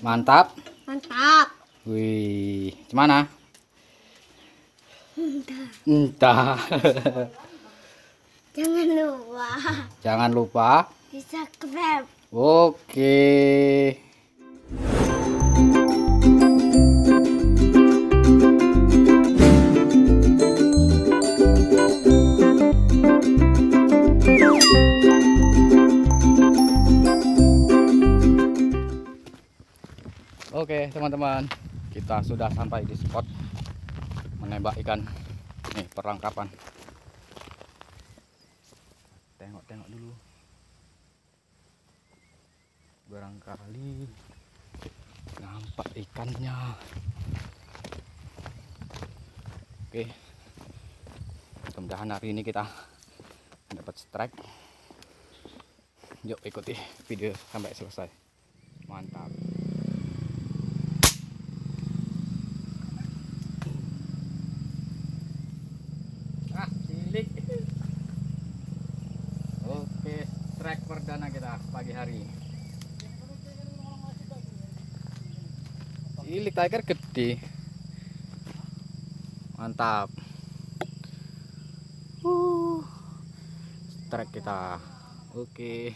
Mantap. Mantap. Wih, gimana? Entah. Jangan lupa Jangan lupa di subscribe. Oke. Oke teman-teman, kita sudah sampai di spot menembak ikan. Nih perlengkapan. Tengok-tengok dulu. Barangkali nampak ikannya. Oke, mudah-mudahan hari ini kita dapat strike. Yuk ikuti video sampai selesai. Mantap. Cilik. Oke, strike perdana kita pagi hari. Cilik tiger gede. Mantap. Strike kita. Oke.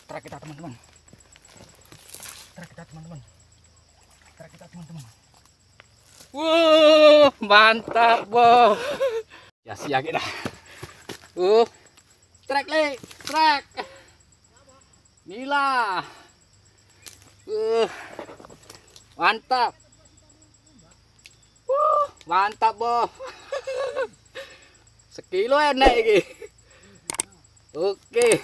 Strike kita teman-teman. Strike kita teman-teman. Strike kita teman-teman. Mantap, Boh. Ya sia kita. Strike le, strike. Nila. Mantap. Mantap, Boh. Sekilo enak iki. Oke.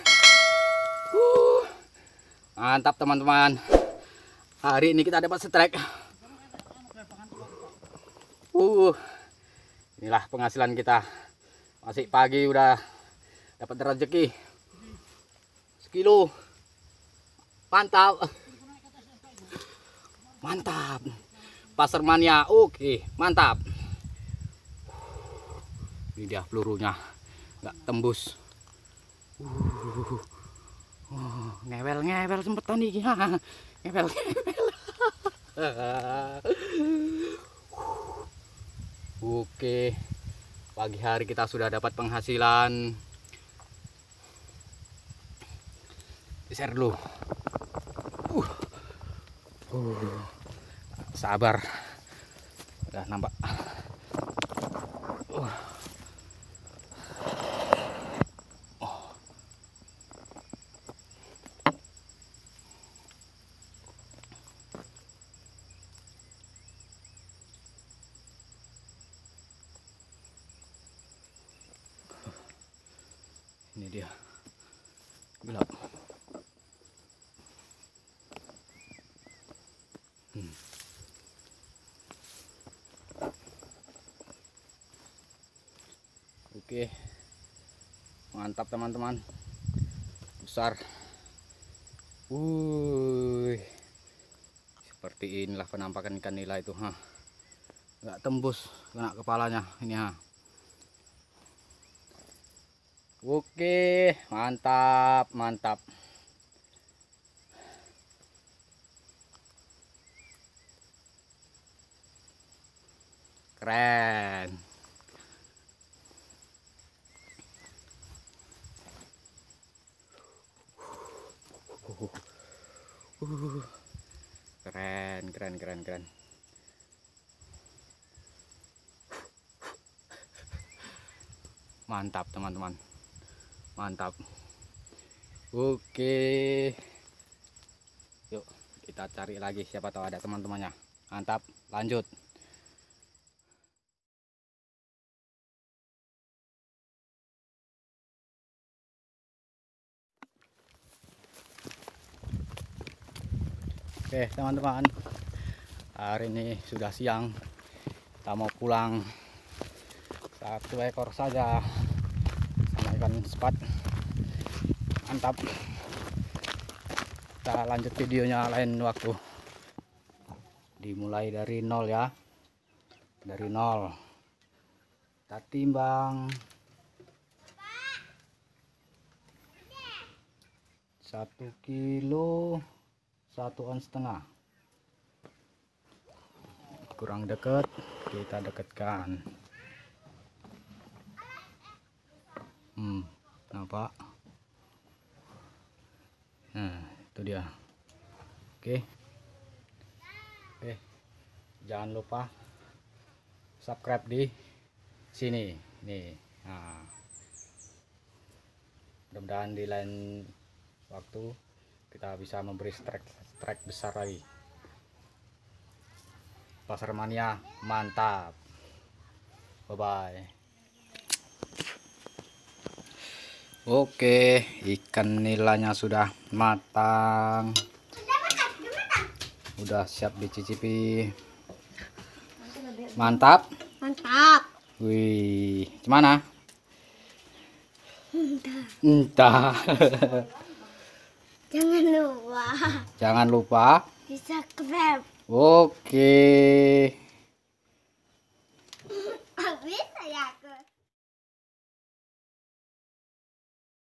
Mantap teman-teman. Hari ini kita dapat strike. Inilah penghasilan kita. Masih pagi udah dapat rezeki. Sekilo. Mantap. Mantap. Pasar mania. Oke, mantap. Ini dia pelurunya. Nggak tembus. Ngewel sempetan nih. Ngewel. Oke, pagi hari kita sudah dapat penghasilan. Share dulu. Sabar. Udah nampak. Ini dia gelap. Oke, mantap teman-teman, besar. Seperti inilah penampakan ikan nila itu, nggak tembus kena kepalanya ini, Oke, mantap, mantap. Keren. Keren. Mantap teman-teman. Mantap. Oke. Yuk kita cari lagi, siapa tahu ada teman-temannya. Mantap, lanjut. Oke teman-teman, hari ini sudah siang, kita mau pulang. 1 ekor saja sama ikan sepat. Mantap. Kita lanjut videonya lain waktu. Dimulai dari nol ya. Dari nol. Kita timbang 1 kilo 1,5 ons. Kurang dekat, kita dekatkan. Nampak? Nah, itu dia. Oke. Jangan lupa subscribe di sini nih. Nah, mudah-mudahan di lain waktu kita bisa memberi strike besar lagi. Pasar mania mantap. Bye bye. Oke, ikan nilanya sudah matang, udah siap dicicipi. Mantap. Mantap. Wih, gimana? Entah. Jangan lupa Jangan lupa. di subscribe. Oke.